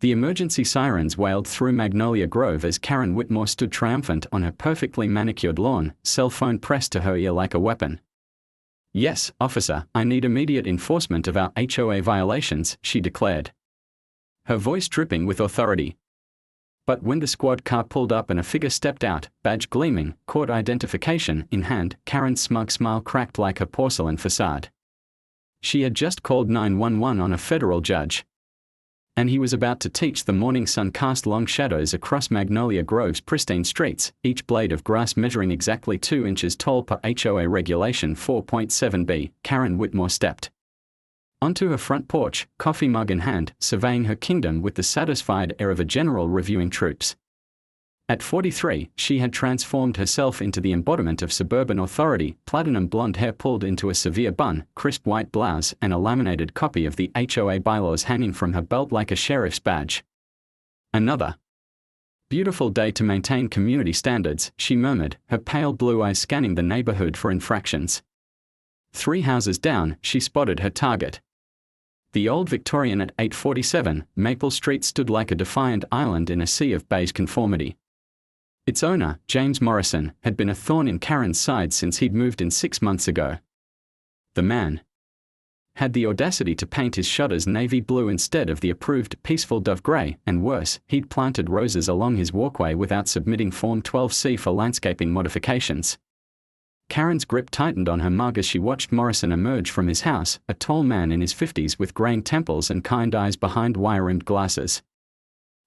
The emergency sirens wailed through Magnolia Grove as Karen Whitmore stood triumphant on her perfectly manicured lawn, cell phone pressed to her ear like a weapon. "Yes, officer, I need immediate enforcement of our HOA violations," she declared, her voice dripping with authority. But when the squad car pulled up and a figure stepped out, badge gleaming, court identification in hand, Karen's smug smile cracked like her porcelain facade. She had just called 911 on a federal judge, and he was about to teach. The morning sun cast long shadows across Magnolia Grove's pristine streets, each blade of grass measuring exactly 2 inches tall per HOA Regulation 4.7b. Karen Whitmore stepped onto her front porch, coffee mug in hand, surveying her kingdom with the satisfied air of a general reviewing troops. At 43, she had transformed herself into the embodiment of suburban authority, platinum blonde hair pulled into a severe bun, crisp white blouse, and a laminated copy of the HOA bylaws hanging from her belt like a sheriff's badge. "Another beautiful day to maintain community standards," she murmured, her pale blue eyes scanning the neighborhood for infractions. 3 houses down, she spotted her target. The old Victorian at 847 Maple Street stood like a defiant island in a sea of beige conformity. Its owner, James Morrison, had been a thorn in Karen's side since he'd moved in 6 months ago. The man had the audacity to paint his shutters navy blue instead of the approved peaceful dove grey, and worse, he'd planted roses along his walkway without submitting Form 12C for landscaping modifications. Karen's grip tightened on her mug as she watched Morrison emerge from his house, a tall man in his 50s with graying temples and kind eyes behind wire-rimmed glasses.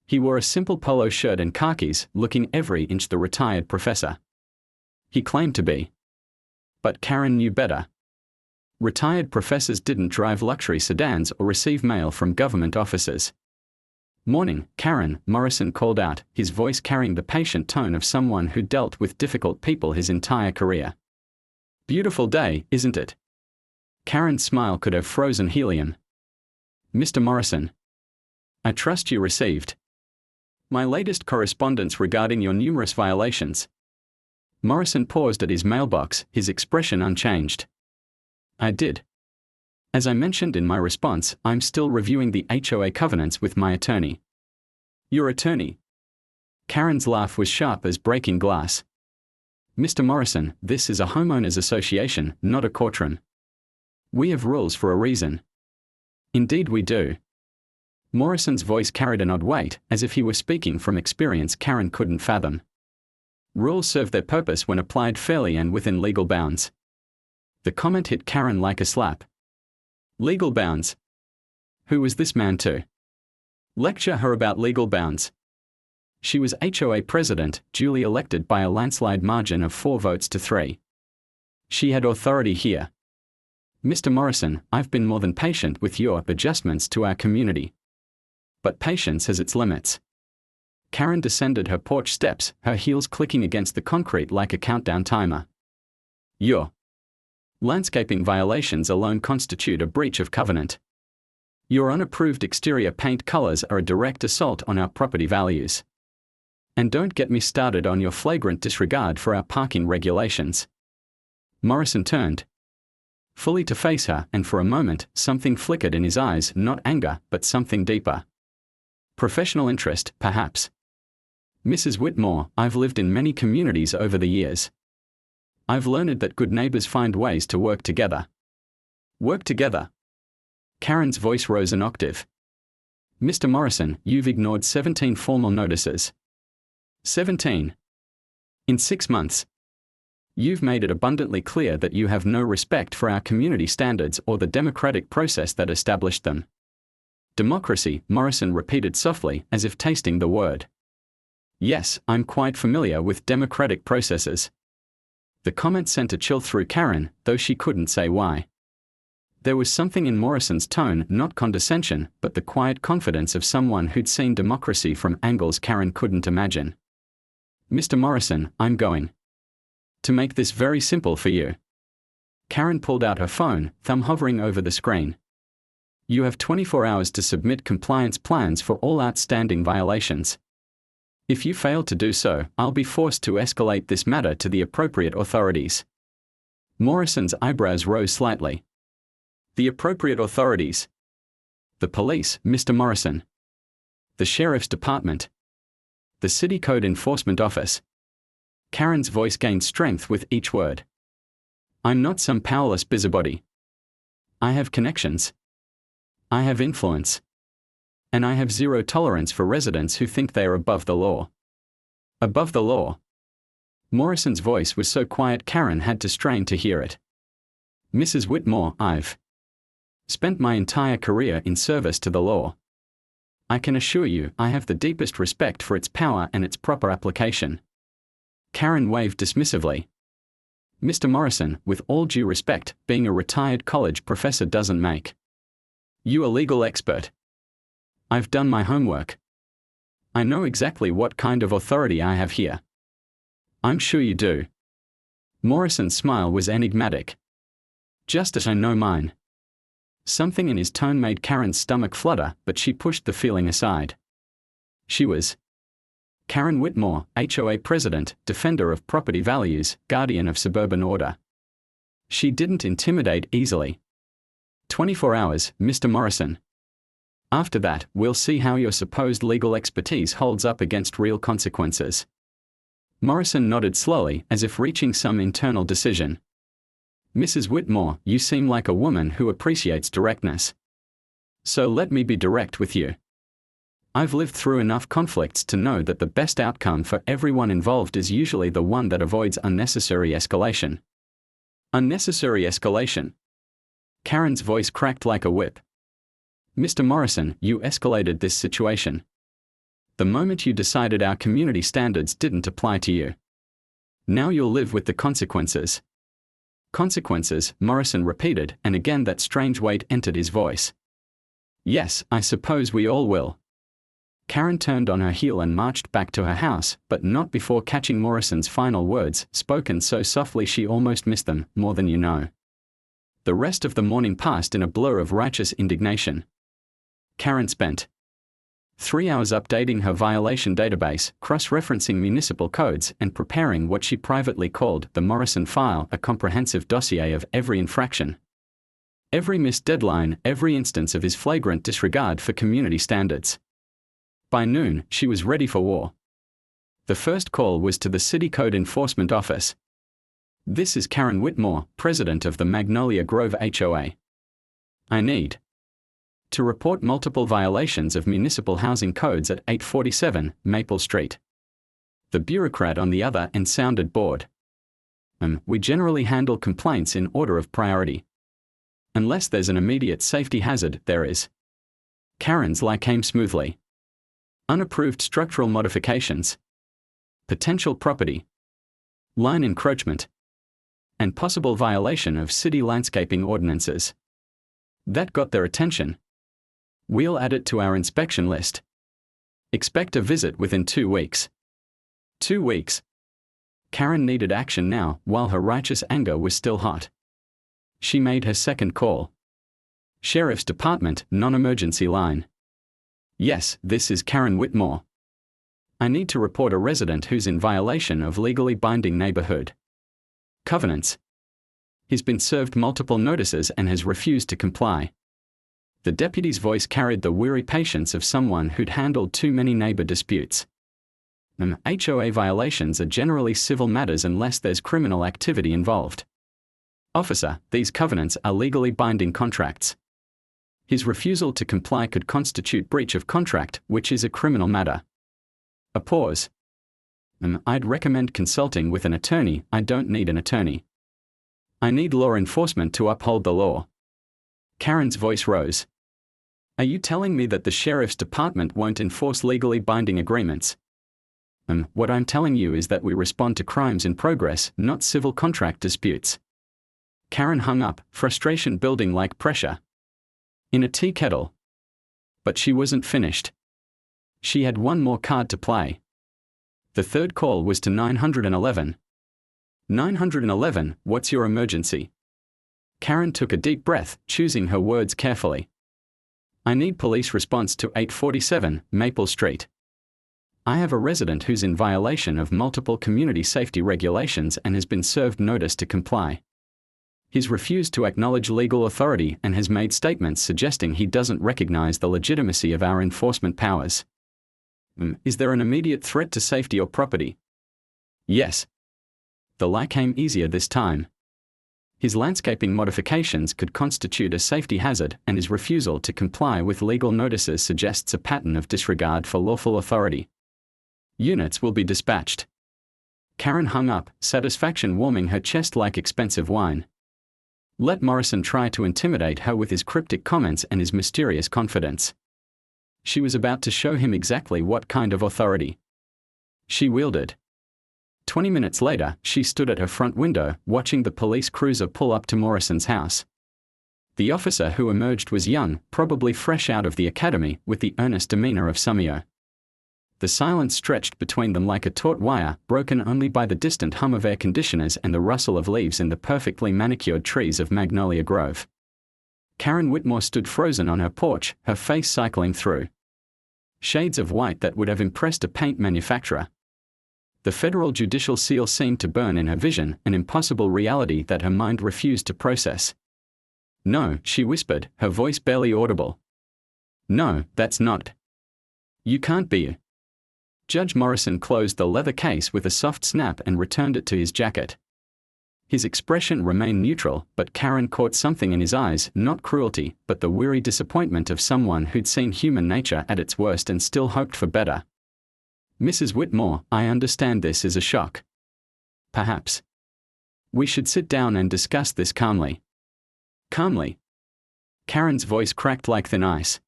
He wore a simple polo shirt and khakis, looking every inch the retired professor he claimed to be. But Karen knew better. Retired professors didn't drive luxury sedans or receive mail from government offices. "Morning, Karen," Morrison called out, his voice carrying the patient tone of someone who dealt with difficult people his entire career. "Beautiful day, isn't it?" Karen's smile could have frozen helium. "Mr. Morrison, I trust you received my latest correspondence regarding your numerous violations." Morrison paused at his mailbox, his expression unchanged. "I did. As I mentioned in my response, I'm still reviewing the HOA covenants with my attorney." "Your attorney?" Karen's laugh was sharp as breaking glass. "Mr. Morrison, this is a homeowners association, not a courtroom. We have rules for a reason." "Indeed we do." Morrison's voice carried an odd weight, as if he were speaking from experience Karen couldn't fathom. "Rules serve their purpose when applied fairly and within legal bounds." The comment hit Karen like a slap. Legal bounds? Who was this man to lecture her about legal bounds? She was HOA president, duly elected by a landslide margin of 4 votes to 3. She had authority here. "Mr. Morrison, I've been more than patient with your adjustments to our community. But patience has its limits." Karen descended her porch steps, her heels clicking against the concrete like a countdown timer. "Your landscaping violations alone constitute a breach of covenant. Your unapproved exterior paint colors are a direct assault on our property values. And don't get me started on your flagrant disregard for our parking regulations." Morrison turned fully to face her, and for a moment, something flickered in his eyes, not anger, but something deeper. Professional interest, perhaps. "Mrs. Whitmore, I've lived in many communities over the years. I've learned that good neighbors find ways to work together." "Work together?" Karen's voice rose an octave. "Mr. Morrison, you've ignored 17 formal notices." 17. In 6 months. You've made it abundantly clear that you have no respect for our community standards or the democratic process that established them. "Democracy," Morrison repeated softly, as if tasting the word. "Yes, I'm quite familiar with democratic processes." The comment sent a chill through Karen, though she couldn't say why. There was something in Morrison's tone, not condescension, but the quiet confidence of someone who'd seen democracy from angles Karen couldn't imagine. "Mr. Morrison, I'm going to make this very simple for you." Karen pulled out her phone, thumb hovering over the screen. "You have 24 hours to submit compliance plans for all outstanding violations. If you fail to do so, I'll be forced to escalate this matter to the appropriate authorities." Morrison's eyebrows rose slightly. "The appropriate authorities?" "The police, Mr. Morrison." The Sheriff's Department. The City Code Enforcement Office. Karen's voice gained strength with each word. I'm not some powerless busybody. I have connections. I have influence. And I have zero tolerance for residents who think they are above the law. Above the law. Morrison's voice was so quiet Karen had to strain to hear it. Mrs. Whitmore, I've spent my entire career in service to the law. I can assure you I have the deepest respect for its power and its proper application. Karen waved dismissively. Mr. Morrison, with all due respect, being a retired college professor doesn't make you a legal expert. I've done my homework. I know exactly what kind of authority I have here. I'm sure you do. Morrison's smile was enigmatic. Just as I know mine. Something in his tone made Karen's stomach flutter, but she pushed the feeling aside. She was Karen Whitmore, HOA president, defender of property values, guardian of suburban order. She didn't intimidate easily. 24 hours, Mr. Morrison. After that, we'll see how your supposed legal expertise holds up against real consequences. Morrison nodded slowly, as if reaching some internal decision. Mrs. Whitmore, you seem like a woman who appreciates directness. So let me be direct with you. I've lived through enough conflicts to know that the best outcome for everyone involved is usually the one that avoids unnecessary escalation. Unnecessary escalation. Karen's voice cracked like a whip. Mr. Morrison, you escalated this situation. The moment you decided our community standards didn't apply to you. Now you'll live with the consequences. Consequences, Morrison repeated, and again that strange weight entered his voice. Yes, I suppose we all will. Karen turned on her heel and marched back to her house, but not before catching Morrison's final words, spoken so softly she almost missed them, more than you know. The rest of the morning passed in a blur of righteous indignation. Karen spent 3 hours updating her violation database, cross-referencing municipal codes, and preparing what she privately called the Morrison File, a comprehensive dossier of every infraction. Every missed deadline, every instance of his flagrant disregard for community standards. By noon, she was ready for war. The first call was to the City Code Enforcement Office. This is Karen Whitmore, president of the Magnolia Grove HOA. I need to report multiple violations of municipal housing codes at 847 Maple Street. The bureaucrat on the other end sounded bored. We generally handle complaints in order of priority. Unless there's an immediate safety hazard, there is. Karen's lie came smoothly. Unapproved structural modifications. Potential property. Line encroachment. And possible violation of city landscaping ordinances. That got their attention. We'll add it to our inspection list. Expect a visit within 2 weeks. 2 weeks. Karen needed action now, while her righteous anger was still hot. She made her second call. Sheriff's Department, non-emergency line. Yes, this is Karen Whitmore. I need to report a resident who's in violation of legally binding neighborhood covenants. He's been served multiple notices and has refused to comply. The deputy's voice carried the weary patience of someone who'd handled too many neighbor disputes. HOA violations are generally civil matters unless there's criminal activity involved. Officer, these covenants are legally binding contracts. His refusal to comply could constitute breach of contract, which is a criminal matter. A pause. I'd recommend consulting with an attorney. I don't need an attorney. I need law enforcement to uphold the law. Karen's voice rose. Are you telling me that the Sheriff's Department won't enforce legally binding agreements? What I'm telling you is that we respond to crimes in progress, not civil contract disputes. Karen hung up, frustration building like pressure in a tea kettle. But she wasn't finished. She had one more card to play. The third call was to 911. 911, what's your emergency? Karen took a deep breath, choosing her words carefully. I need police response to 847 Maple Street. I have a resident who's in violation of multiple community safety regulations and has been served notice to comply. He's refused to acknowledge legal authority and has made statements suggesting he doesn't recognize the legitimacy of our enforcement powers. Is there an immediate threat to safety or property? Yes. The lie came easier this time. His landscaping modifications could constitute a safety hazard, and his refusal to comply with legal notices suggests a pattern of disregard for lawful authority. Units will be dispatched. Karen hung up, satisfaction warming her chest like expensive wine. Let Morrison try to intimidate her with his cryptic comments and his mysterious confidence. She was about to show him exactly what kind of authority she wielded. 20 minutes later, she stood at her front window, watching the police cruiser pull up to Morrison's house. The officer who emerged was young, probably fresh out of the academy, with the earnest demeanor of Sumio. The silence stretched between them like a taut wire, broken only by the distant hum of air conditioners and the rustle of leaves in the perfectly manicured trees of Magnolia Grove. Karen Whitmore stood frozen on her porch, her face cycling through shades of white that would have impressed a paint manufacturer. The federal judicial seal seemed to burn in her vision, an impossible reality that her mind refused to process. No, she whispered, her voice barely audible. No, that's not. You can't be. Judge Morrison closed the leather case with a soft snap and returned it to his jacket. His expression remained neutral, but Karen caught something in his eyes, not cruelty, but the weary disappointment of someone who'd seen human nature at its worst and still hoped for better. Mrs. Whitmore, I understand this is a shock. Perhaps we should sit down and discuss this calmly. Calmly? Karen's voice cracked like thin ice.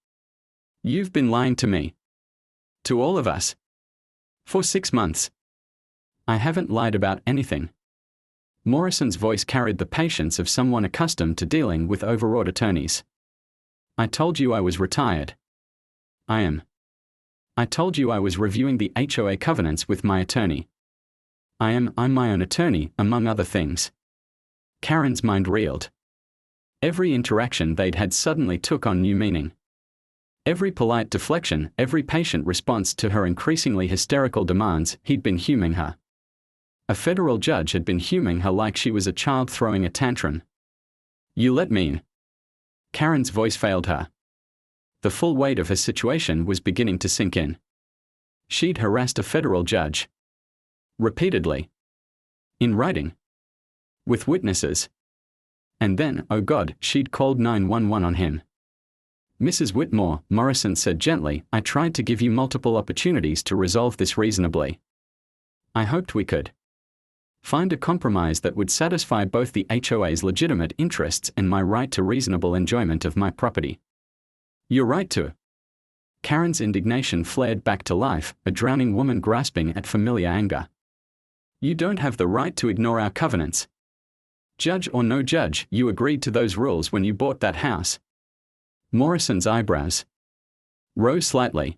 You've been lying to me. To all of us. For 6 months. I haven't lied about anything. Morrison's voice carried the patience of someone accustomed to dealing with overwrought attorneys. I told you I was retired. I am. I told you I was reviewing the HOA covenants with my attorney. I'm my own attorney, among other things. Karen's mind reeled. Every interaction they'd had suddenly took on new meaning. Every polite deflection, every patient response to her increasingly hysterical demands, he'd been huming her. A federal judge had been huming her like she was a child throwing a tantrum. You let me in. Karen's voice failed her. The full weight of her situation was beginning to sink in. She'd harassed a federal judge. Repeatedly. In writing. With witnesses. And then, oh God, she'd called 911 on him. Mrs. Whitmore, Morrison said gently, I tried to give you multiple opportunities to resolve this reasonably. I hoped we could find a compromise that would satisfy both the HOA's legitimate interests and my right to reasonable enjoyment of my property. Your right to. Karen's indignation flared back to life, a drowning woman grasping at familiar anger. You don't have the right to ignore our covenants. Judge or no judge, you agreed to those rules when you bought that house. Morrison's eyebrows rose slightly.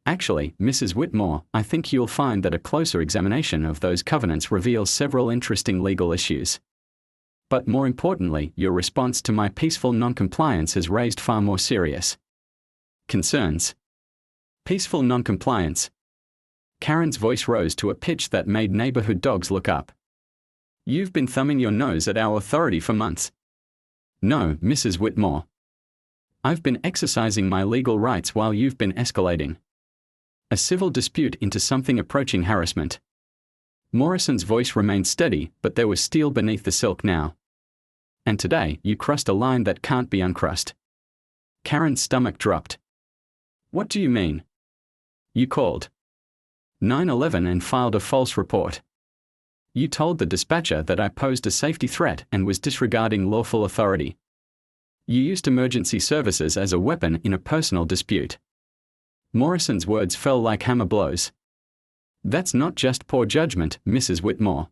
Actually, Mrs. Whitmore, I think you'll find that a closer examination of those covenants reveals several interesting legal issues. But more importantly, your response to my peaceful non-compliance has raised far more serious concerns. Peaceful non-compliance. Karen's voice rose to a pitch that made neighborhood dogs look up. You've been thumbing your nose at our authority for months. No, Mrs. Whitmore. I've been exercising my legal rights while you've been escalating a civil dispute into something approaching harassment. Morrison's voice remained steady, but there was steel beneath the silk now. And today, you crossed a line that can't be uncrossed. Karen's stomach dropped. What do you mean? You called 911 and filed a false report. You told the dispatcher that I posed a safety threat and was disregarding lawful authority. You used emergency services as a weapon in a personal dispute. Morrison's words fell like hammer blows. That's not just poor judgment, Mrs. Whitmore.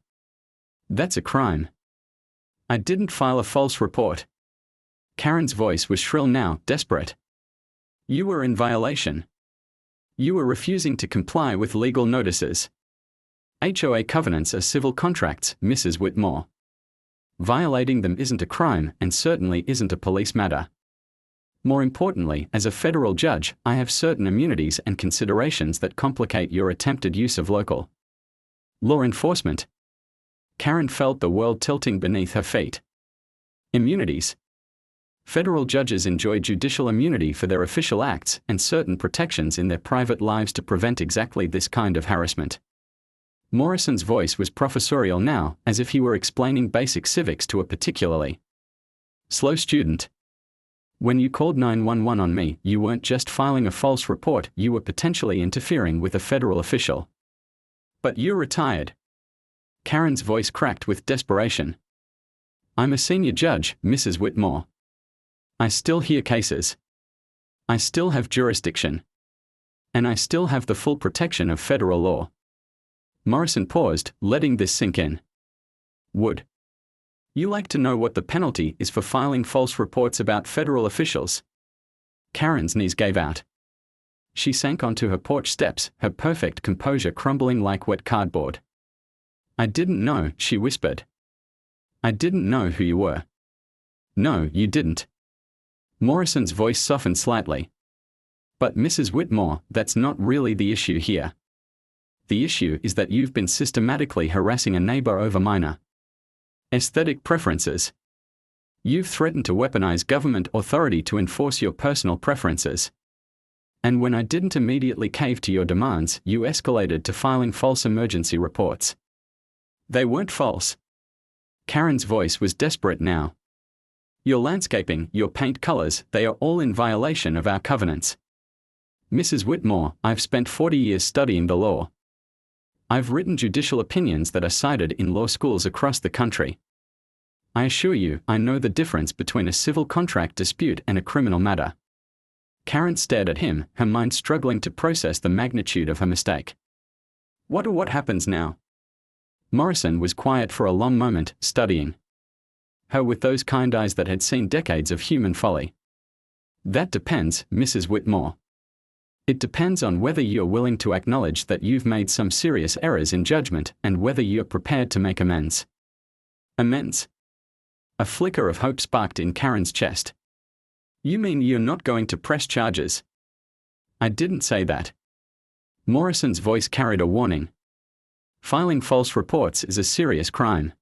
That's a crime. I didn't file a false report. Karen's voice was shrill now, desperate. You were in violation. You were refusing to comply with legal notices. HOA covenants are civil contracts, Mrs. Whitmore. Violating them isn't a crime and certainly isn't a police matter. More importantly, as a federal judge, I have certain immunities and considerations that complicate your attempted use of local law enforcement. Karen felt the world tilting beneath her feet. Immunities. Federal judges enjoy judicial immunity for their official acts and certain protections in their private lives to prevent exactly this kind of harassment. Morrison's voice was professorial now, as if he were explaining basic civics to a particularly slow student. When you called 911 on me, you weren't just filing a false report, you were potentially interfering with a federal official. But you're retired. Karen's voice cracked with desperation. I'm a senior judge, Mrs. Whitmore. I still hear cases. I still have jurisdiction. And I still have the full protection of federal law. Morrison paused, letting this sink in. Would you like to know what the penalty is for filing false reports about federal officials? Karen's knees gave out. She sank onto her porch steps, her perfect composure crumbling like wet cardboard. I didn't know, she whispered. I didn't know who you were. No, you didn't. Morrison's voice softened slightly. But Mrs. Whitmore, that's not really the issue here. The issue is that you've been systematically harassing a neighbor over minor aesthetic preferences. You've threatened to weaponize government authority to enforce your personal preferences. And when I didn't immediately cave to your demands, you escalated to filing false emergency reports. They weren't false. Karen's voice was desperate now. Your landscaping, your paint colors, they are all in violation of our covenants. Mrs. Whitmore, I've spent 40 years studying the law. I've written judicial opinions that are cited in law schools across the country. I assure you, I know the difference between a civil contract dispute and a criminal matter. Karen stared at him, her mind struggling to process the magnitude of her mistake. What happens now? Morrison was quiet for a long moment, studying her with those kind eyes that had seen decades of human folly. That depends, Mrs. Whitmore. It depends on whether you're willing to acknowledge that you've made some serious errors in judgment and whether you're prepared to make amends. Amends? A flicker of hope sparked in Karen's chest. You mean you're not going to press charges? I didn't say that. Morrison's voice carried a warning. Filing false reports is a serious crime.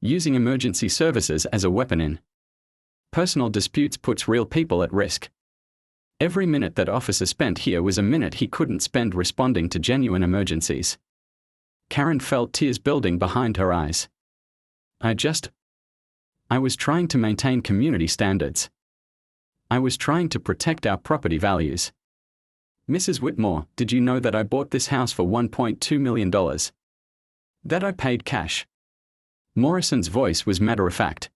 Using emergency services as a weapon in personal disputes puts real people at risk. Every minute that officer spent here was a minute he couldn't spend responding to genuine emergencies. Karen felt tears building behind her eyes. I was trying to maintain community standards. I was trying to protect our property values. Mrs. Whitmore, did you know that I bought this house for $1.2 million? That I paid cash. Morrison's voice was matter-of-fact.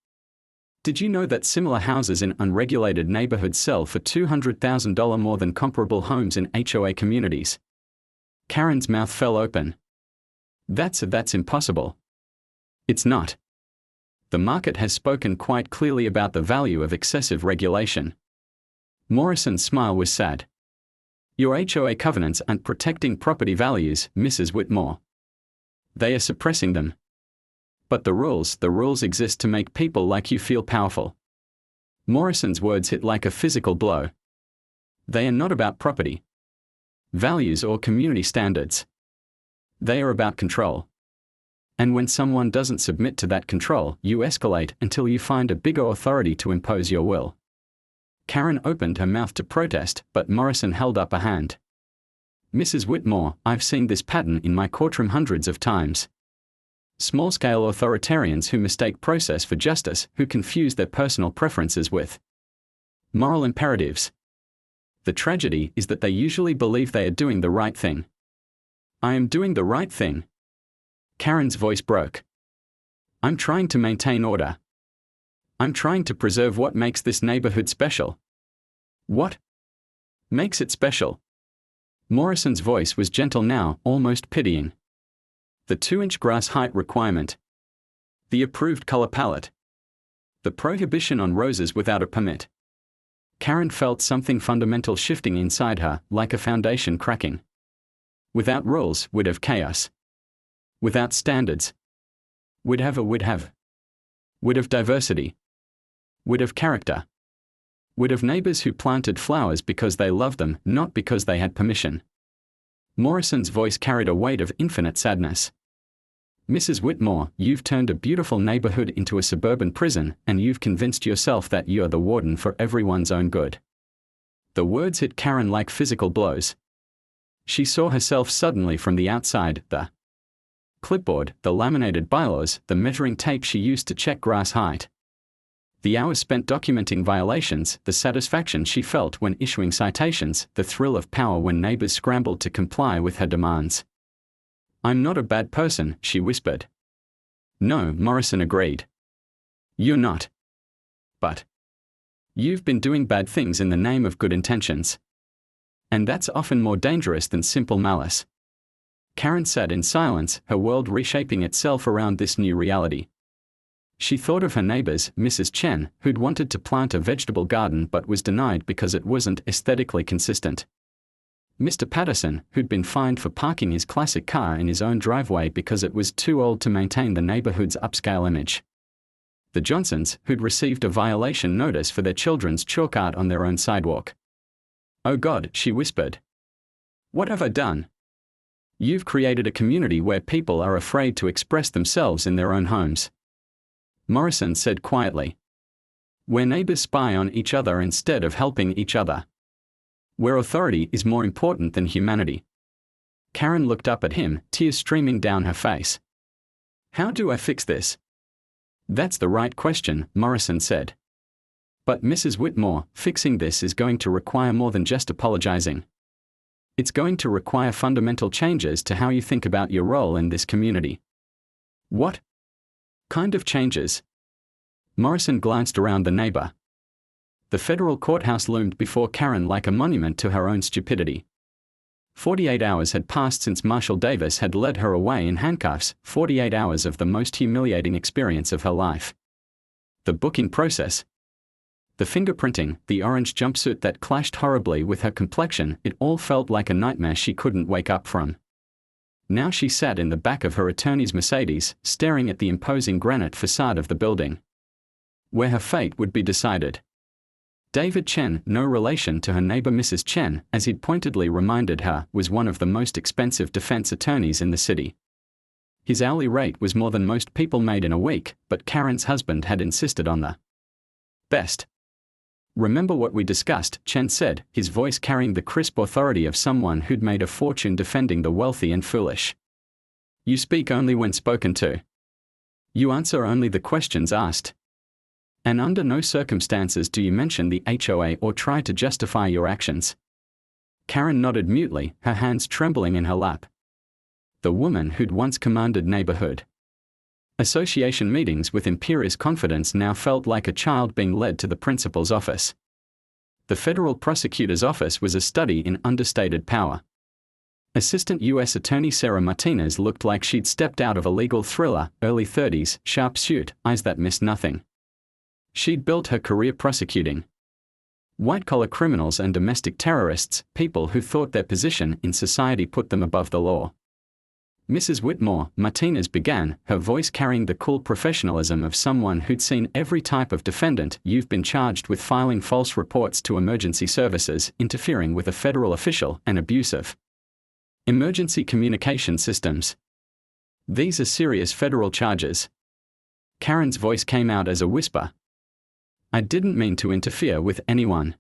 Did you know that similar houses in unregulated neighborhoods sell for $200,000 more than comparable homes in HOA communities? Karen's mouth fell open. That's impossible. It's not. The market has spoken quite clearly about the value of excessive regulation. Morrison's smile was sad. Your HOA covenants aren't protecting property values, Mrs. Whitmore. They are suppressing them. But the rules exist to make people like you feel powerful. Morrison's words hit like a physical blow. They are not about property values or community standards. They are about control. And when someone doesn't submit to that control, you escalate until you find a bigger authority to impose your will. Karen opened her mouth to protest, but Morrison held up a hand. Mrs. Whitmore, I've seen this pattern in my courtroom hundreds of times. Small-scale authoritarians who mistake process for justice, who confuse their personal preferences with moral imperatives. The tragedy is that they usually believe they are doing the right thing. I am doing the right thing. Karen's voice broke. I'm trying to maintain order. I'm trying to preserve what makes this neighborhood special. What makes it special? Morrison's voice was gentle now, almost pitying. The 2-inch grass height requirement. The approved color palette. The prohibition on roses without a permit. Karen felt something fundamental shifting inside her, like a foundation cracking. Without rules, we'd have chaos. Without standards, we'd have diversity. We'd have character. We'd have neighbors who planted flowers because they loved them, not because they had permission. Morrison's voice carried a weight of infinite sadness. Mrs. Whitmore, you've turned a beautiful neighborhood into a suburban prison, and you've convinced yourself that you're the warden for everyone's own good. The words hit Karen like physical blows. She saw herself suddenly from the outside, the clipboard, the laminated bylaws, the measuring tape she used to check grass height. The hours spent documenting violations, the satisfaction she felt when issuing citations, the thrill of power when neighbors scrambled to comply with her demands. "I'm not a bad person," she whispered. "No," Morrison agreed. "You're not. But you've been doing bad things in the name of good intentions. And that's often more dangerous than simple malice." Karen sat in silence, her world reshaping itself around this new reality. She thought of her neighbors, Mrs. Chen, who'd wanted to plant a vegetable garden but was denied because it wasn't aesthetically consistent. Mr. Patterson, who'd been fined for parking his classic car in his own driveway because it was too old to maintain the neighborhood's upscale image. The Johnsons, who'd received a violation notice for their children's chalk art on their own sidewalk. "Oh God," she whispered. "What have I done?" "You've created a community where people are afraid to express themselves in their own homes," Morrison said quietly. "Where neighbors spy on each other instead of helping each other. Where authority is more important than humanity." Karen looked up at him, tears streaming down her face. "How do I fix this?" "That's the right question," Morrison said. "But Mrs. Whitmore, fixing this is going to require more than just apologizing. It's going to require fundamental changes to how you think about your role in this community." "What kind of changes?" Morrison glanced around the neighbor. The federal courthouse loomed before Karen like a monument to her own stupidity. 48 hours had passed since Marshall Davis had led her away in handcuffs, 48 hours of the most humiliating experience of her life. The booking process, the fingerprinting, the orange jumpsuit that clashed horribly with her complexion, it all felt like a nightmare she couldn't wake up from. Now she sat in the back of her attorney's Mercedes, staring at the imposing granite facade of the building, where her fate would be decided. David Chen, no relation to her neighbor Mrs. Chen, as he'd pointedly reminded her, was one of the most expensive defense attorneys in the city. His hourly rate was more than most people made in a week, but Karen's husband had insisted on the best. "Remember what we discussed," Chen said, his voice carrying the crisp authority of someone who'd made a fortune defending the wealthy and foolish. "You speak only when spoken to. You answer only the questions asked. And under no circumstances do you mention the HOA or try to justify your actions." Karen nodded mutely, her hands trembling in her lap. The woman who'd once commanded neighborhood association meetings with imperious confidence now felt like a child being led to the principal's office. The federal prosecutor's office was a study in understated power. Assistant U.S. Attorney Sarah Martinez looked like she'd stepped out of a legal thriller, early 30s, sharp suit, eyes that missed nothing. She'd built her career prosecuting white-collar criminals and domestic terrorists, people who thought their position in society put them above the law. "Mrs. Whitmore," Martinez began, her voice carrying the cool professionalism of someone who'd seen every type of defendant, "you've been charged with filing false reports to emergency services, interfering with a federal official, and abusive emergency communication systems. These are serious federal charges." Karen's voice came out as a whisper. "I didn't mean to interfere with anyone.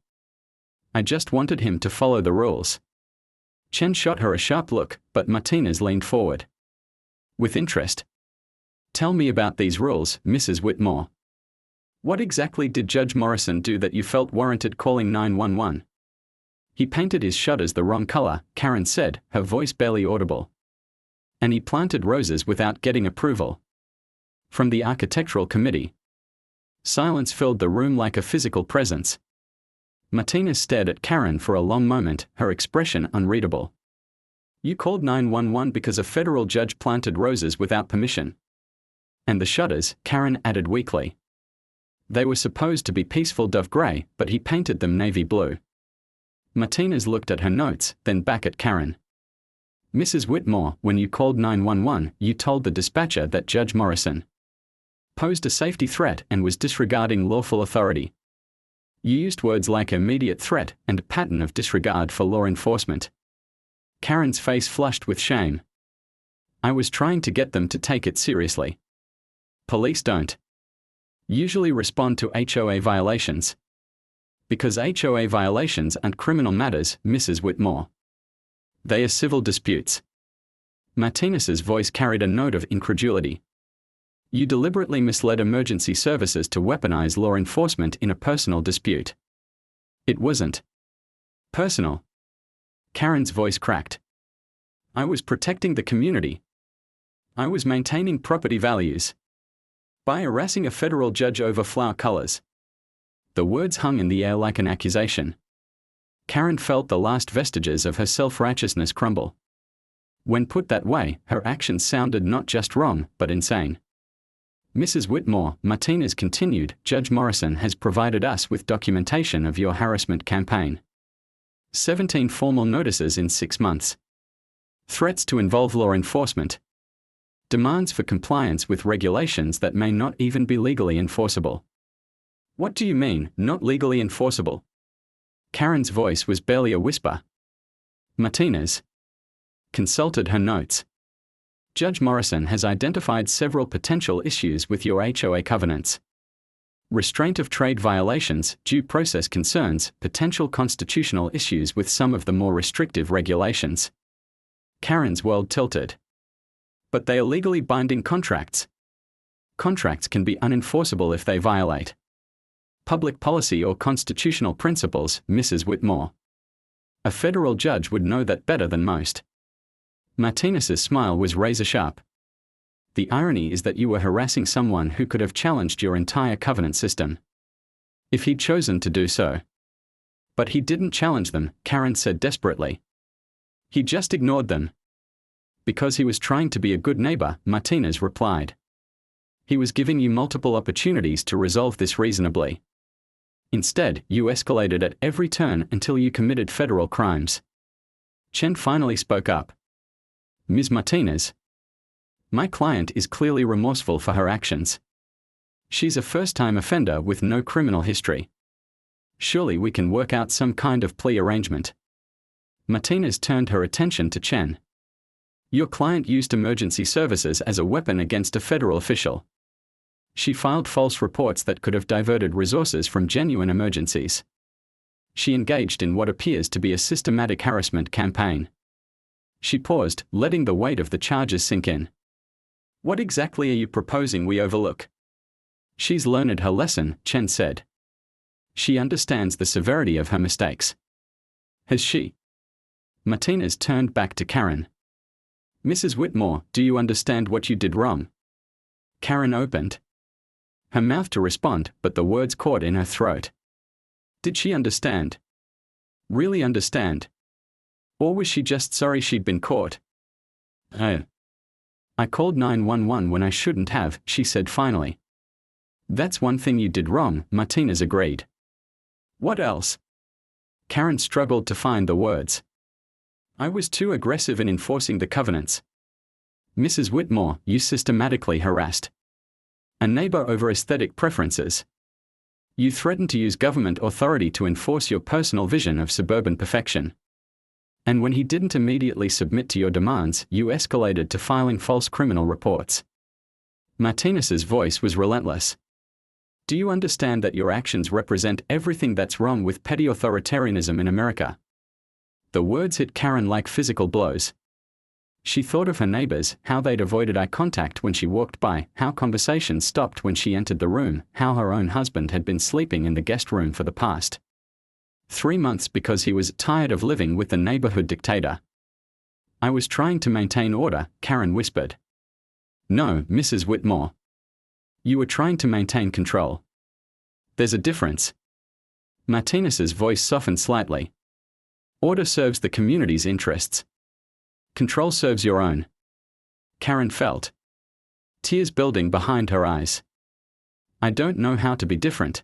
I just wanted him to follow the rules." Chen shot her a sharp look, but Martinez leaned forward with interest. "Tell me about these rules, Mrs. Whitmore. What exactly did Judge Morrison do that you felt warranted calling 911? "He painted his shutters the wrong color," Karen said, her voice barely audible. "And he planted roses without getting approval from the architectural committee." Silence filled the room like a physical presence. Martinez stared at Karen for a long moment, her expression unreadable. "You called 911 because a federal judge planted roses without permission. And the shutters," Karen added weakly. "They were supposed to be peaceful dove gray, but he painted them navy blue." Martinez looked at her notes, then back at Karen. "Mrs. Whitmore, when you called 911, you told the dispatcher that Judge Morrison posed a safety threat and was disregarding lawful authority. You used words like immediate threat and a pattern of disregard for law enforcement." Karen's face flushed with shame. I was trying to get them to take it seriously. Police don't usually respond to HOA violations. Because HOA violations aren't criminal matters, Mrs. Whitmore. They are civil disputes. Martinez's voice carried a note of incredulity. You deliberately misled emergency services to weaponize law enforcement in a personal dispute. It wasn't personal. Karen's voice cracked. I was protecting the community. I was maintaining property values. By harassing a federal judge over flower colors. The words hung in the air like an accusation. Karen felt the last vestiges of her self-righteousness crumble. When put that way, her actions sounded not just wrong, but insane. Mrs. Whitmore, Martinez continued, Judge Morrison has provided us with documentation of your harassment campaign. 17 formal notices in 6 months. Threats to involve law enforcement. Demands for compliance with regulations that may not even be legally enforceable. What do you mean, not legally enforceable? Karen's voice was barely a whisper. Martinez consulted her notes. Judge Morrison has identified several potential issues with your HOA covenants. Restraint of trade violations, due process concerns, potential constitutional issues with some of the more restrictive regulations. Karen's world tilted. But they are legally binding contracts. Contracts can be unenforceable if they violate public policy or constitutional principles, Mrs. Whitmore. A federal judge would know that better than most. Martinez's smile was razor-sharp. The irony is that you were harassing someone who could have challenged your entire covenant system. If he'd chosen to do so. But he didn't challenge them, Karen said desperately. He just ignored them. Because he was trying to be a good neighbor, Martinez replied. He was giving you multiple opportunities to resolve this reasonably. Instead, you escalated at every turn until you committed federal crimes. Chen finally spoke up. Ms. Martinez. My client is clearly remorseful for her actions. She's a first-time offender with no criminal history. Surely we can work out some kind of plea arrangement. Martinez turned her attention to Chen. Your client used emergency services as a weapon against a federal official. She filed false reports that could have diverted resources from genuine emergencies. She engaged in what appears to be a systematic harassment campaign. She paused, letting the weight of the charges sink in. What exactly are you proposing we overlook? She's learned her lesson, Chen said. She understands the severity of her mistakes. Has she? Martinez turned back to Karen. Mrs. Whitmore, do you understand what you did wrong? Karen opened her mouth to respond, but the words caught in her throat. Did she understand? Really understand? Or was she just sorry she'd been caught? Oh. I called 911 when I shouldn't have, she said finally. That's one thing you did wrong, Martinez agreed. What else? Karen struggled to find the words. I was too aggressive in enforcing the covenants. Mrs. Whitmore, you systematically harassed a neighbor over aesthetic preferences. You threatened to use government authority to enforce your personal vision of suburban perfection. And when he didn't immediately submit to your demands, you escalated to filing false criminal reports. Martinez's voice was relentless. Do you understand that your actions represent everything that's wrong with petty authoritarianism in America? The words hit Karen like physical blows. She thought of her neighbors, how they'd avoided eye contact when she walked by, how conversations stopped when she entered the room, how her own husband had been sleeping in the guest room for the past 3 months because he was tired of living with the neighborhood dictator. I was trying to maintain order, Karen whispered. No, Mrs. Whitmore. You were trying to maintain control. There's a difference. Martinez's voice softened slightly. Order serves the community's interests. Control serves your own. Karen felt tears building behind her eyes. I don't know how to be different.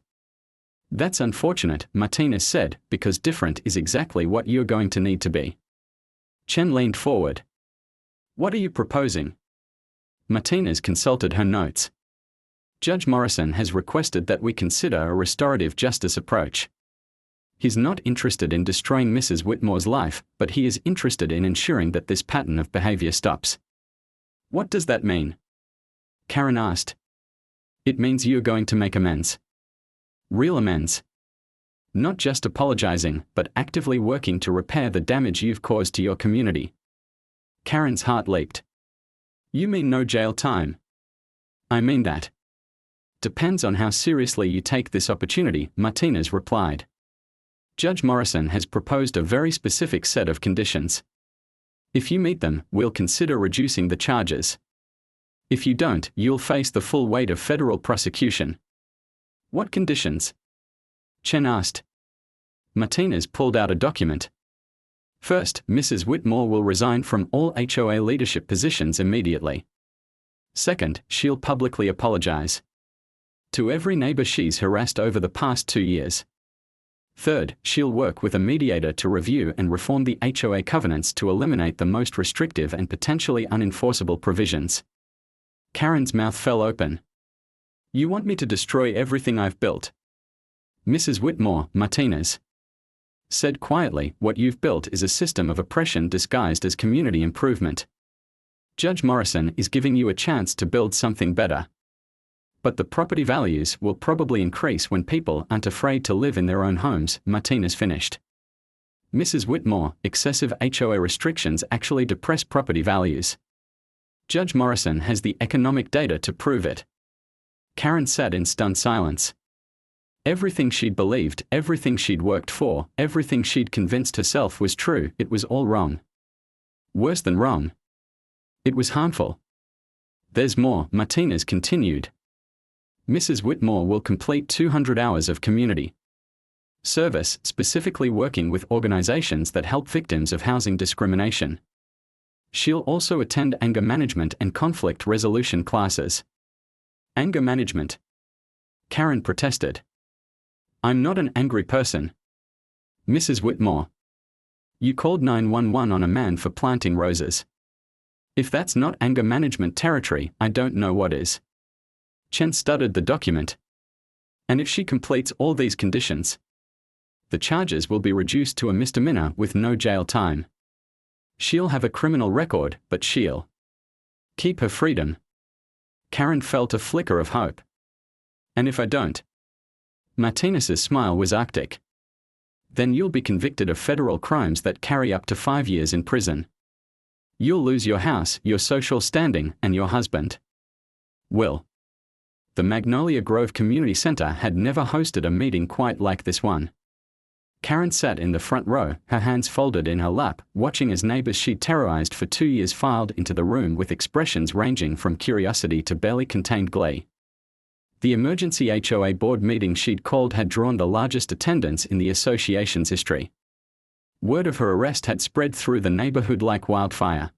That's unfortunate, Martinez said, because different is exactly what you're going to need to be. Chen leaned forward. What are you proposing? Martinez consulted her notes. Judge Morrison has requested that we consider a restorative justice approach. He's not interested in destroying Mrs. Whitmore's life, but he is interested in ensuring that this pattern of behavior stops. What does that mean? Karen asked. It means you're going to make amends. Real amends. Not just apologizing, but actively working to repair the damage you've caused to your community. Karen's heart leaped. You mean no jail time? I mean that. Depends on how seriously you take this opportunity, Martinez replied. Judge Morrison has proposed a very specific set of conditions. If you meet them, we'll consider reducing the charges. If you don't, you'll face the full weight of federal prosecution. What conditions? Chen asked. Martinez pulled out a document. First, Mrs. Whitmore will resign from all HOA leadership positions immediately. Second, she'll publicly apologize to every neighbor she's harassed over the past 2 years. Third, she'll work with a mediator to review and reform the HOA covenants to eliminate the most restrictive and potentially unenforceable provisions. Karen's mouth fell open. You want me to destroy everything I've built? Mrs. Whitmore, Martinez said quietly, what you've built is a system of oppression disguised as community improvement. Judge Morrison is giving you a chance to build something better. But the property values will probably increase when people aren't afraid to live in their own homes, Martinez finished. Mrs. Whitmore, excessive HOA restrictions actually depress property values. Judge Morrison has the economic data to prove it. Karen sat in stunned silence. Everything she'd believed, everything she'd worked for, everything she'd convinced herself was true, it was all wrong. Worse than wrong. It was harmful. There's more, Martinez continued. Mrs. Whitmore will complete 200 hours of community service, specifically working with organizations that help victims of housing discrimination. She'll also attend anger management and conflict resolution classes. Anger management? Karen protested. I'm not an angry person. Mrs. Whitmore. You called 911 on a man for planting roses. If that's not anger management territory, I don't know what is. Chen studied the document. And if she completes all these conditions, the charges will be reduced to a misdemeanor with no jail time. She'll have a criminal record, but she'll keep her freedom. Karen felt a flicker of hope. And if I don't? Martinez's smile was arctic. Then you'll be convicted of federal crimes that carry up to 5 years in prison. You'll lose your house, your social standing, and your husband. Will. The Magnolia Grove Community Center had never hosted a meeting quite like this one. Karen sat in the front row, her hands folded in her lap, watching as neighbors she'd terrorized for 2 years filed into the room with expressions ranging from curiosity to barely contained glee. The emergency HOA board meeting she'd called had drawn the largest attendance in the association's history. Word of her arrest had spread through the neighborhood like wildfire.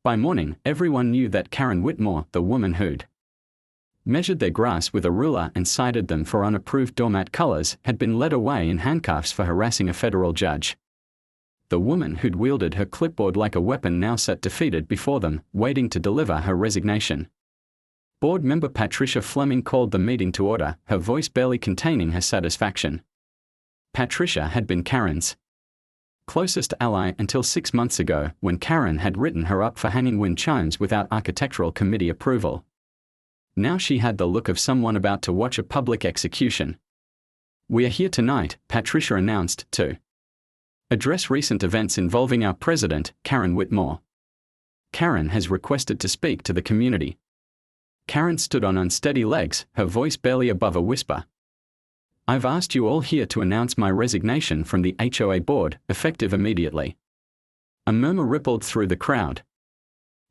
By morning, everyone knew that Karen Whitmore, the woman who'd measured their grass with a ruler and cited them for unapproved doormat colors, had been led away in handcuffs for harassing a federal judge. The woman who'd wielded her clipboard like a weapon now sat defeated before them, waiting to deliver her resignation. Board member Patricia Fleming called the meeting to order, her voice barely containing her satisfaction. Patricia had been Karen's closest ally until 6 months ago, when Karen had written her up for hanging wind chimes without architectural committee approval. Now she had the look of someone about to watch a public execution. We are here tonight, Patricia announced, to address recent events involving our president, Karen Whitmore. Karen has requested to speak to the community. Karen stood on unsteady legs, her voice barely above a whisper. I've asked you all here to announce my resignation from the HOA board, effective immediately. A murmur rippled through the crowd.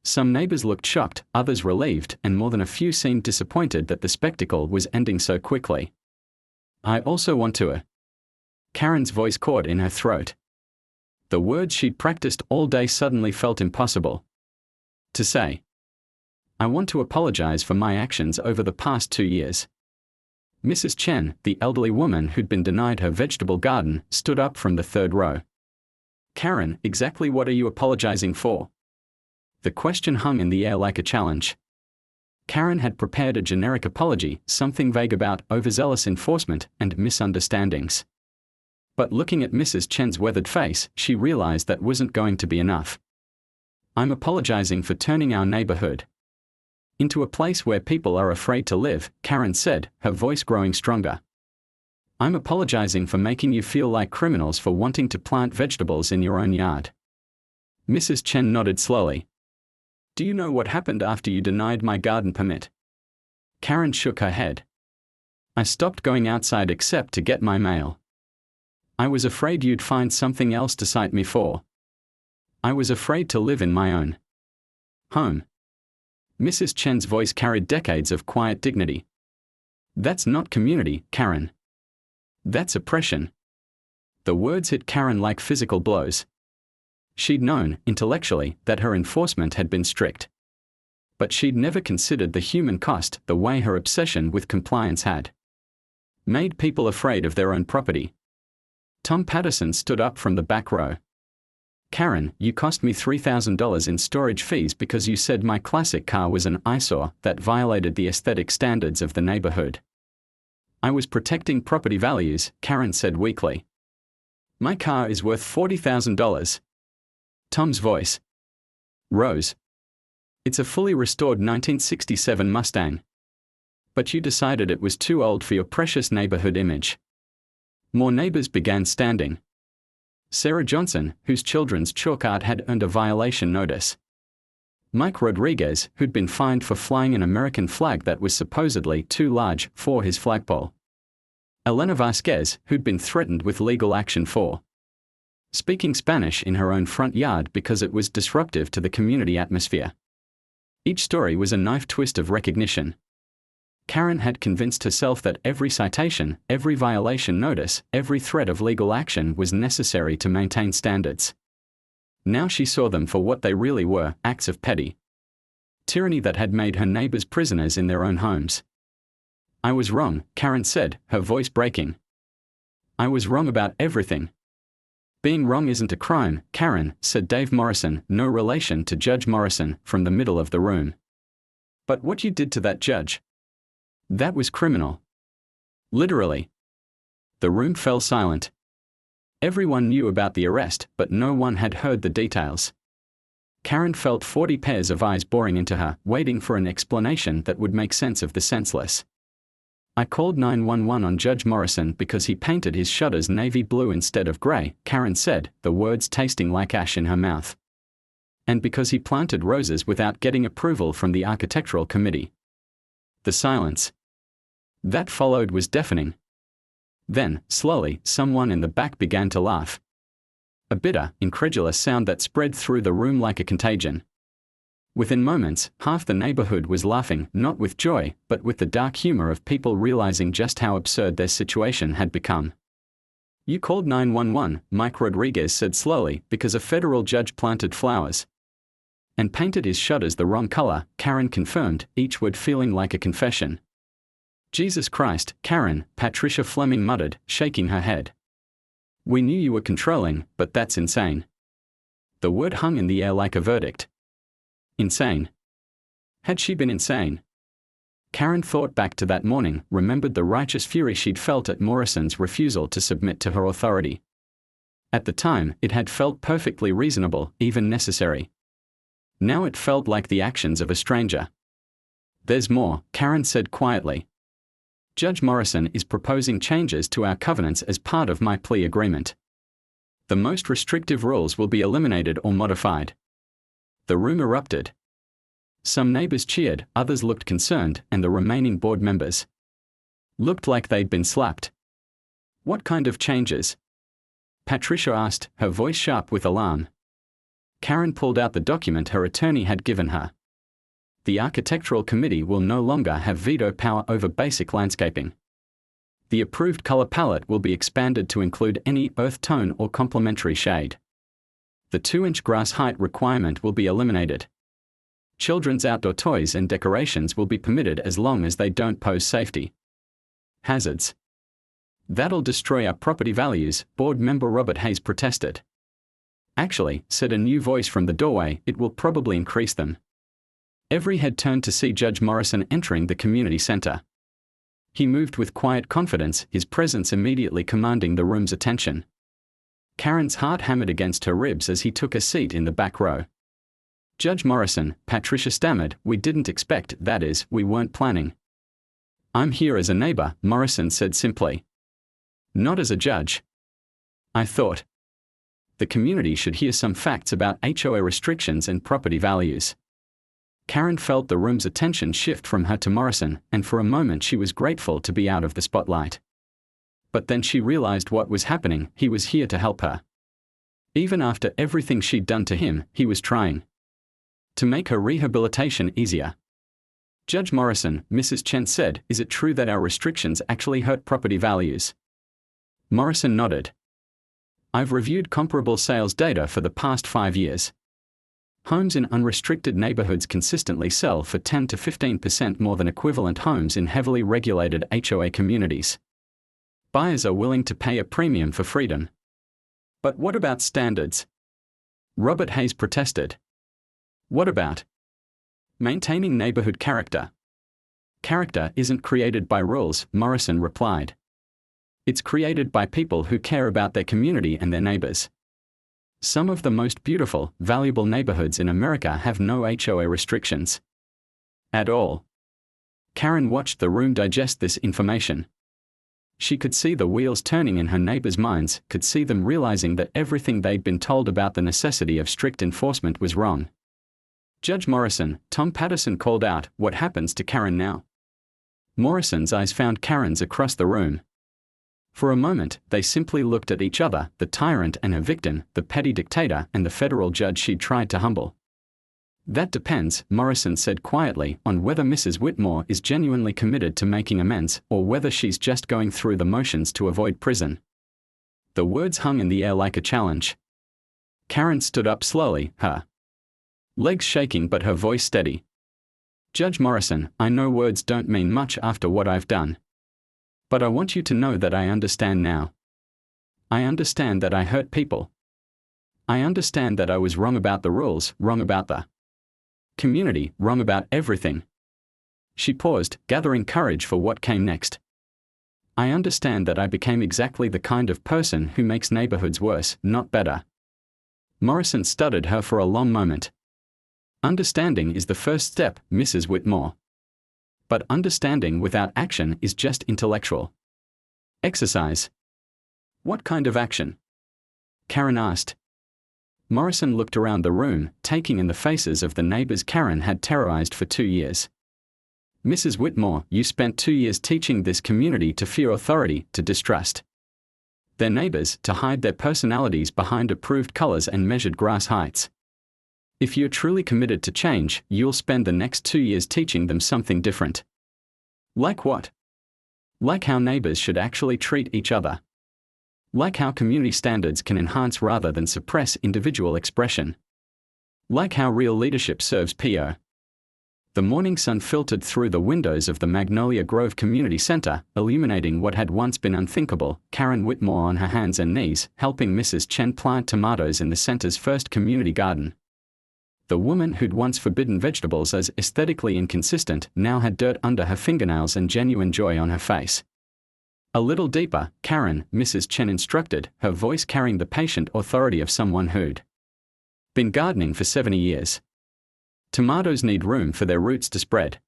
Some neighbors looked shocked, others relieved, and more than a few seemed disappointed that the spectacle was ending so quickly. I also want to. Karen's voice caught in her throat. The words she'd practiced all day suddenly felt impossible to say. I want to apologize for my actions over the past 2 years. Mrs. Chen, the elderly woman who'd been denied her vegetable garden, stood up from the third row. Karen, exactly what are you apologizing for? The question hung in the air like a challenge. Karen had prepared a generic apology, something vague about overzealous enforcement and misunderstandings. But looking at Mrs. Chen's weathered face, she realized that wasn't going to be enough. I'm apologizing for turning our neighborhood into a place where people are afraid to live, Karen said, her voice growing stronger. I'm apologizing for making you feel like criminals for wanting to plant vegetables in your own yard. Mrs. Chen nodded slowly. Do you know what happened after you denied my garden permit? Karen shook her head. I stopped going outside except to get my mail. I was afraid you'd find something else to cite me for. I was afraid to live in my own home. Mrs. Chen's voice carried decades of quiet dignity. That's not community, Karen. That's oppression. The words hit Karen like physical blows. She'd known, intellectually, that her enforcement had been strict. But she'd never considered the human cost the way her obsession with compliance had made people afraid of their own property. Tom Patterson stood up from the back row. Karen, you cost me $3,000 in storage fees because you said my classic car was an eyesore that violated the aesthetic standards of the neighborhood. I was protecting property values, Karen said weakly. My car is worth $40,000. Tom's voice rose. It's a fully restored 1967 Mustang. But you decided it was too old for your precious neighborhood image. More neighbors began standing. Sarah Johnson, whose children's chalk art had earned a violation notice. Mike Rodriguez, who'd been fined for flying an American flag that was supposedly too large for his flagpole. Elena Vasquez, who'd been threatened with legal action for speaking Spanish in her own front yard because it was disruptive to the community atmosphere. Each story was a knife twist of recognition. Karen had convinced herself that every citation, every violation notice, every threat of legal action was necessary to maintain standards. Now she saw them for what they really were, acts of petty tyranny that had made her neighbors prisoners in their own homes. I was wrong, Karen said, her voice breaking. I was wrong about everything. Being wrong isn't a crime, Karen, said Dave Morrison, no relation to Judge Morrison, from the middle of the room. But what you did to that judge? That was criminal. Literally. The room fell silent. Everyone knew about the arrest, but no one had heard the details. Karen felt 40 pairs of eyes boring into her, waiting for an explanation that would make sense of the senseless. I called 911 on Judge Morrison because he painted his shutters navy blue instead of gray, Karen said, the words tasting like ash in her mouth. And because he planted roses without getting approval from the architectural committee. The silence that followed was deafening. Then, slowly, someone in the back began to laugh. A bitter, incredulous sound that spread through the room like a contagion. Within moments, half the neighborhood was laughing, not with joy, but with the dark humor of people realizing just how absurd their situation had become. You called 911, Mike Rodriguez said slowly, because a federal judge planted flowers and painted his shutters the wrong color, Karen confirmed, each word feeling like a confession. Jesus Christ, Karen, Patricia Fleming muttered, shaking her head. We knew you were controlling, but that's insane. The word hung in the air like a verdict. Insane. Had she been insane? Karen thought back to that morning, remembered the righteous fury she'd felt at Morrison's refusal to submit to her authority. At the time, it had felt perfectly reasonable, even necessary. Now it felt like the actions of a stranger. There's more, Karen said quietly. Judge Morrison is proposing changes to our covenants as part of my plea agreement. The most restrictive rules will be eliminated or modified. The room erupted. Some neighbors cheered, others looked concerned, and the remaining board members looked like they'd been slapped. What kind of changes? Patricia asked, her voice sharp with alarm. Karen pulled out the document her attorney had given her. The architectural committee will no longer have veto power over basic landscaping. The approved color palette will be expanded to include any earth tone or complementary shade. The 2-inch grass height requirement will be eliminated. Children's outdoor toys and decorations will be permitted as long as they don't pose safety hazards. That'll destroy our property values, board member Robert Hayes protested. Actually, said a new voice from the doorway, it will probably increase them. Every head turned to see Judge Morrison entering the community center. He moved with quiet confidence, his presence immediately commanding the room's attention. Karen's heart hammered against her ribs as he took a seat in the back row. Judge Morrison, Patricia stammered, we didn't expect, that is, we weren't planning. I'm here as a neighbor, Morrison said simply. Not as a judge. I thought the community should hear some facts about HOA restrictions and property values. Karen felt the room's attention shift from her to Morrison, and for a moment she was grateful to be out of the spotlight. But then she realized what was happening. He was here to help her. Even after everything she'd done to him, he was trying to make her rehabilitation easier. Judge Morrison, Mrs. Chen said, is it true that our restrictions actually hurt property values? Morrison nodded. I've reviewed comparable sales data for the past 5 years. Homes in unrestricted neighborhoods consistently sell for 10 to 15% more than equivalent homes in heavily regulated HOA communities. Buyers are willing to pay a premium for freedom. But what about standards? Robert Hayes protested. What about maintaining neighborhood character? Character isn't created by rules, Morrison replied. It's created by people who care about their community and their neighbors. Some of the most beautiful, valuable neighborhoods in America have no HOA restrictions at all. Karen watched the room digest this information. She could see the wheels turning in her neighbors' minds, could see them realizing that everything they'd been told about the necessity of strict enforcement was wrong. Judge Morrison, Tom Patterson called out, what happens to Karen now? Morrison's eyes found Karen's across the room. For a moment, they simply looked at each other, the tyrant and her victim, the petty dictator and the federal judge she'd tried to humble. That depends, Morrison said quietly, on whether Mrs. Whitmore is genuinely committed to making amends, or whether she's just going through the motions to avoid prison. The words hung in the air like a challenge. Karen stood up slowly, her legs shaking but her voice steady. Judge Morrison, I know words don't mean much after what I've done. But I want you to know that I understand now. I understand that I hurt people. I understand that I was wrong about the rules, wrong about the community, wrong about everything. She paused, gathering courage for what came next. I understand that I became exactly the kind of person who makes neighborhoods worse, not better. Morrison studied her for a long moment. Understanding is the first step, Mrs. Whitmore. But understanding without action is just intellectual exercise. What kind of action? Karen asked. Morrison looked around the room, taking in the faces of the neighbors Karen had terrorized for 2 years. Mrs. Whitmore, you spent 2 years teaching this community to fear authority, to distrust their neighbors, to hide their personalities behind approved colors and measured grass heights. If you're truly committed to change, you'll spend the next 2 years teaching them something different. Like what? Like how neighbors should actually treat each other. Like how community standards can enhance rather than suppress individual expression. Like how real leadership serves PO. The morning sun filtered through the windows of the Magnolia Grove Community Center, illuminating what had once been unthinkable. Karen Whitmore on her hands and knees, helping Mrs. Chen plant tomatoes in the center's first community garden. The woman who'd once forbidden vegetables as aesthetically inconsistent now had dirt under her fingernails and genuine joy on her face. A little deeper, Karen, Mrs. Chen instructed, her voice carrying the patient authority of someone who'd been gardening for 70 years. Tomatoes need room for their roots to spread.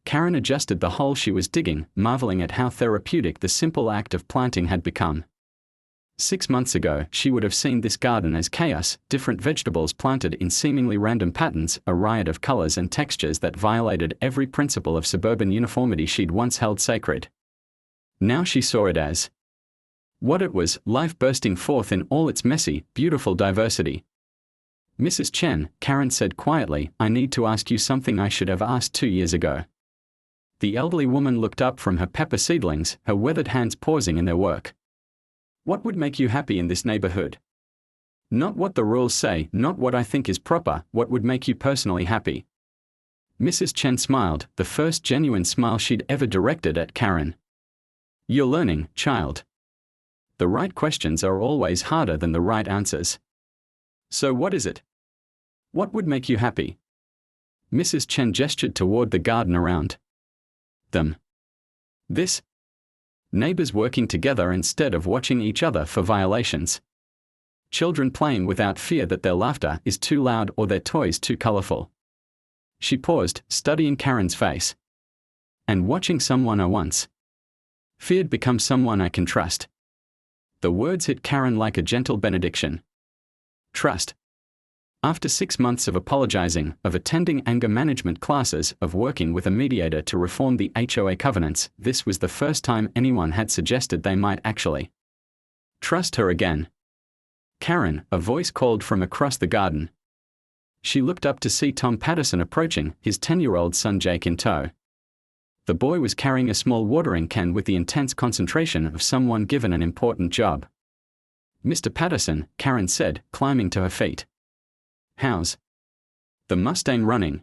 Karen adjusted the hole she was digging, marveling at how therapeutic the simple act of planting had become. 6 months ago, she would have seen this garden as chaos, different vegetables planted in seemingly random patterns, a riot of colors and textures that violated every principle of suburban uniformity she'd once held sacred. Now she saw it as what it was, life bursting forth in all its messy, beautiful diversity. Mrs. Chen, Karen said quietly, I need to ask you something I should have asked 2 years ago. The elderly woman looked up from her pepper seedlings, her weathered hands pausing in their work. What would make you happy in this neighborhood? Not what the rules say, not what I think is proper, what would make you personally happy? Mrs. Chen smiled, the first genuine smile she'd ever directed at Karen. You're learning, child. The right questions are always harder than the right answers. So what is it? What would make you happy? Mrs. Chen gestured toward the garden around them. This. Neighbors working together instead of watching each other for violations. Children playing without fear that their laughter is too loud or their toys too colorful. She paused, studying Karen's face. And watching someone I once feared become someone I can trust. The words hit Karen like a gentle benediction. Trust. After 6 months of apologizing, of attending anger management classes, of working with a mediator to reform the HOA covenants, this was the first time anyone had suggested they might actually trust her again. Karen, a voice called from across the garden. She looked up to see Tom Patterson approaching, his 10-year-old son Jake in tow. The boy was carrying a small watering can with the intense concentration of someone given an important job. Mr. Patterson, Karen said, climbing to her feet. How's the Mustang running?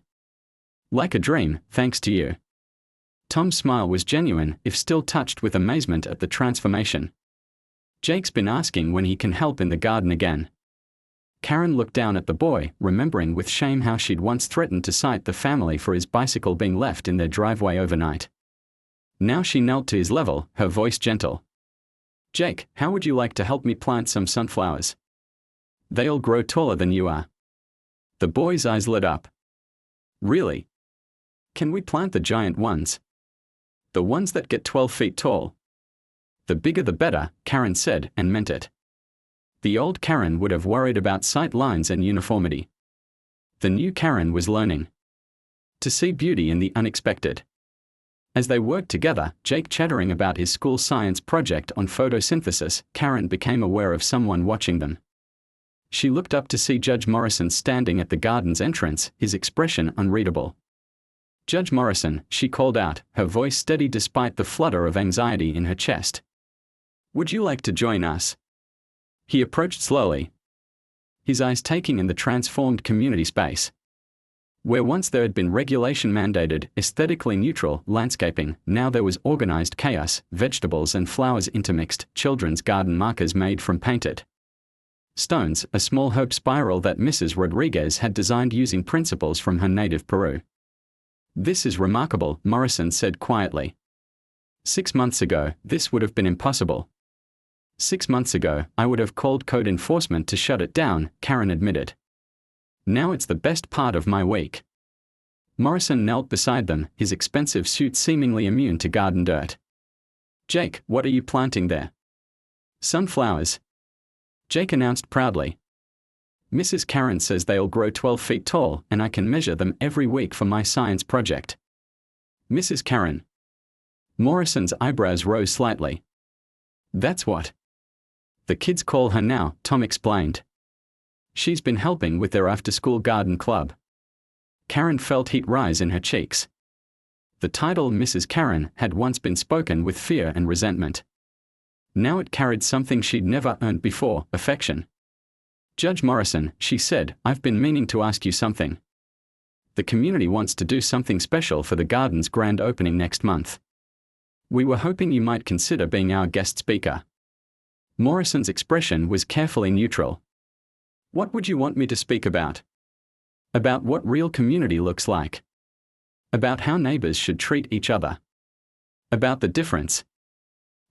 Like a dream, thanks to you. Tom's smile was genuine, if still touched with amazement at the transformation. Jake's been asking when he can help in the garden again. Karen looked down at the boy, remembering with shame how she'd once threatened to cite the family for his bicycle being left in their driveway overnight. Now she knelt to his level, her voice gentle. Jake, how would you like to help me plant some sunflowers? They'll grow taller than you are. The boy's eyes lit up. Really? Can we plant the giant ones? The ones that get 12 feet tall? The bigger the better, Karen said, and meant it. The old Karen would have worried about sight lines and uniformity. The new Karen was learning to see beauty in the unexpected. As they worked together, Jake chattering about his school science project on photosynthesis, Karen became aware of someone watching them. She looked up to see Judge Morrison standing at the garden's entrance, his expression unreadable. Judge Morrison, she called out, her voice steady despite the flutter of anxiety in her chest. Would you like to join us? He approached slowly, his eyes taking in the transformed community space. Where once there had been regulation-mandated, aesthetically neutral landscaping, now there was organized chaos, vegetables and flowers intermixed, children's garden markers made from painted stones, a small herb spiral that Mrs. Rodriguez had designed using principles from her native Peru. This is remarkable, Morrison said quietly. 6 months ago, this would have been impossible. 6 months ago, I would have called code enforcement to shut it down, Karen admitted. Now it's the best part of my week. Morrison knelt beside them, his expensive suit seemingly immune to garden dirt. Jake, what are you planting there? Sunflowers. Jake announced proudly. Mrs. Karen says they'll grow 12 feet tall, and I can measure them every week for my science project. Mrs. Karen. Morrison's eyebrows rose slightly. That's what the kids call her now, Tom explained. She's been helping with their after-school garden club. Karen felt heat rise in her cheeks. The title Mrs. Karen had once been spoken with fear and resentment. Now it carried something she'd never earned before, affection. Judge Morrison, she said, I've been meaning to ask you something. The community wants to do something special for the garden's grand opening next month. We were hoping you might consider being our guest speaker. Morrison's expression was carefully neutral. What would you want me to speak about? About what real community looks like. About how neighbors should treat each other. About the difference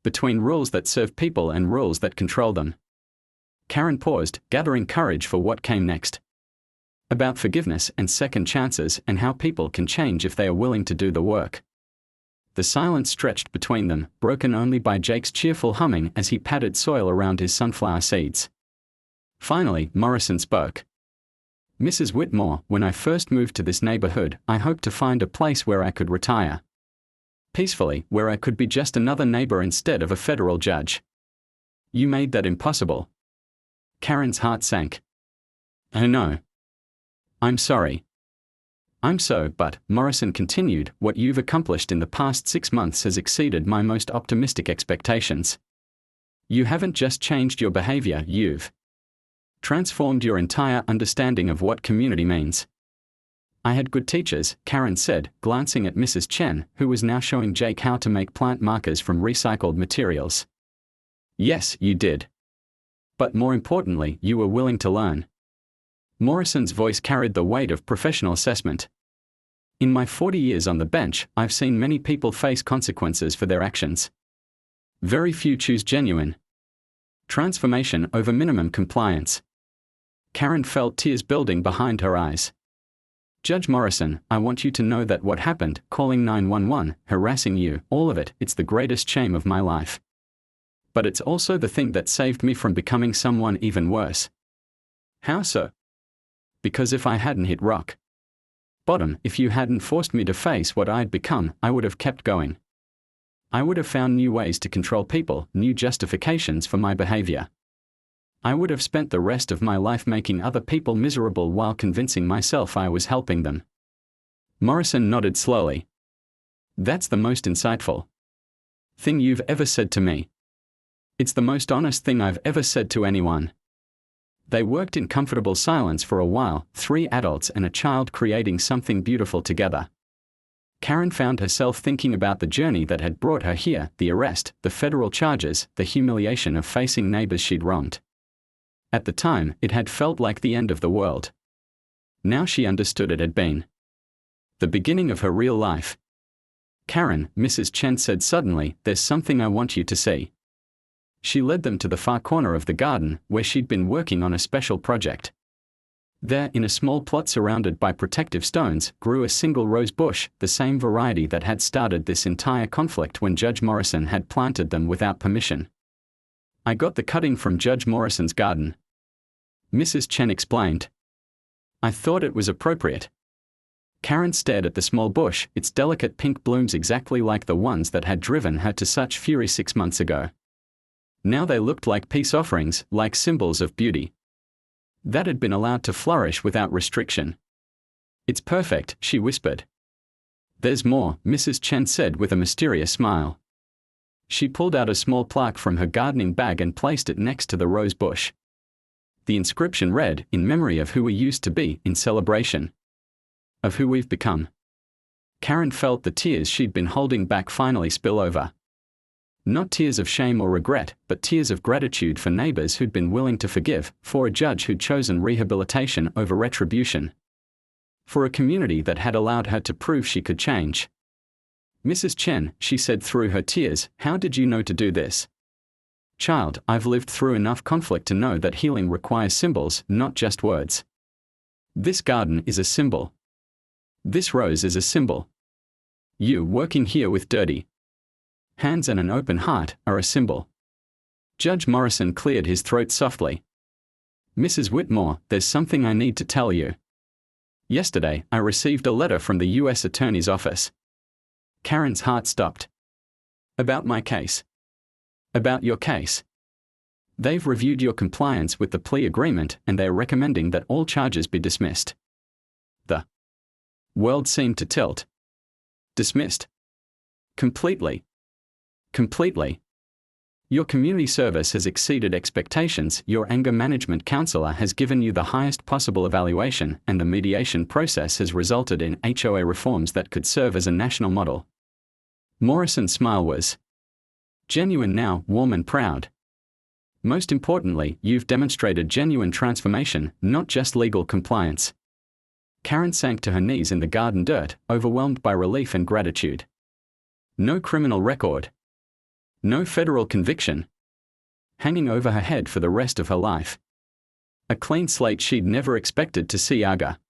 between rules that serve people and rules that control them. Karen paused, gathering courage for what came next. About forgiveness and second chances and how people can change if they are willing to do the work. The silence stretched between them, broken only by Jake's cheerful humming as he patted soil around his sunflower seeds. Finally, Morrison spoke. Mrs. Whitmore, when I first moved to this neighborhood, I hoped to find a place where I could retire peacefully, where I could be just another neighbor instead of a federal judge. You made that impossible. Karen's heart sank. Oh no. I'm sorry. But, Morrison continued, what you've accomplished in the past 6 months has exceeded my most optimistic expectations. You haven't just changed your behavior, you've transformed your entire understanding of what community means. I had good teachers, Karen said, glancing at Mrs. Chen, who was now showing Jake how to make plant markers from recycled materials. Yes, you did. But more importantly, you were willing to learn. Morrison's voice carried the weight of professional assessment. In my 40 years on the bench, I've seen many people face consequences for their actions. Very few choose genuine Transformation over minimum compliance. Karen felt tears building behind her eyes. Judge Morrison, I want you to know that what happened, calling 911, harassing you, all of it, it's the greatest shame of my life. But it's also the thing that saved me from becoming someone even worse. How so? Because if I hadn't hit rock bottom, if you hadn't forced me to face what I'd become, I would have kept going. I would have found new ways to control people, new justifications for my behavior. I would have spent the rest of my life making other people miserable while convincing myself I was helping them. Morrison nodded slowly. That's the most insightful thing you've ever said to me. It's the most honest thing I've ever said to anyone. They worked in comfortable silence for a while, 3 adults and a child creating something beautiful together. Karen found herself thinking about the journey that had brought her here, the arrest, the federal charges, the humiliation of facing neighbors she'd wronged. At the time, it had felt like the end of the world. Now she understood it had been the beginning of her real life. Karen, Mrs. Chen said suddenly, there's something I want you to see. She led them to the far corner of the garden, where she'd been working on a special project. There, in a small plot surrounded by protective stones, grew a single rose bush, the same variety that had started this entire conflict when Judge Morrison had planted them without permission. I got the cutting from Judge Morrison's garden, Mrs. Chen explained. I thought it was appropriate. Karen stared at the small bush, its delicate pink blooms exactly like the ones that had driven her to such fury 6 months ago. Now they looked like peace offerings, like symbols of beauty that had been allowed to flourish without restriction. It's perfect, she whispered. There's more, Mrs. Chen said with a mysterious smile. She pulled out a small plaque from her gardening bag and placed it next to the rose bush. The inscription read, in memory of who we used to be, in celebration of who we've become. Karen felt the tears she'd been holding back finally spill over. Not tears of shame or regret, but tears of gratitude for neighbors who'd been willing to forgive, for a judge who'd chosen rehabilitation over retribution, for a community that had allowed her to prove she could change. Mrs. Chen, she said through her tears, how did you know to do this? Child, I've lived through enough conflict to know that healing requires symbols, not just words. This garden is a symbol. This rose is a symbol. You working here with dirty hands and an open heart are a symbol. Judge Morrison cleared his throat softly. Mrs. Whitmore, there's something I need to tell you. Yesterday, I received a letter from the U.S. Attorney's Office. Karen's heart stopped. About my case. About your case. They've reviewed your compliance with the plea agreement and they're recommending that all charges be dismissed. The world seemed to tilt. Dismissed. Completely. Completely. Your community service has exceeded expectations, your anger management counselor has given you the highest possible evaluation, and the mediation process has resulted in HOA reforms that could serve as a national model. Morrison's smile was genuine now, warm and proud. Most importantly, you've demonstrated genuine transformation, not just legal compliance. Karen sank to her knees in the garden dirt, overwhelmed by relief and gratitude. No criminal record. No federal conviction hanging over her head for the rest of her life. A clean slate she'd never expected to see. Aga.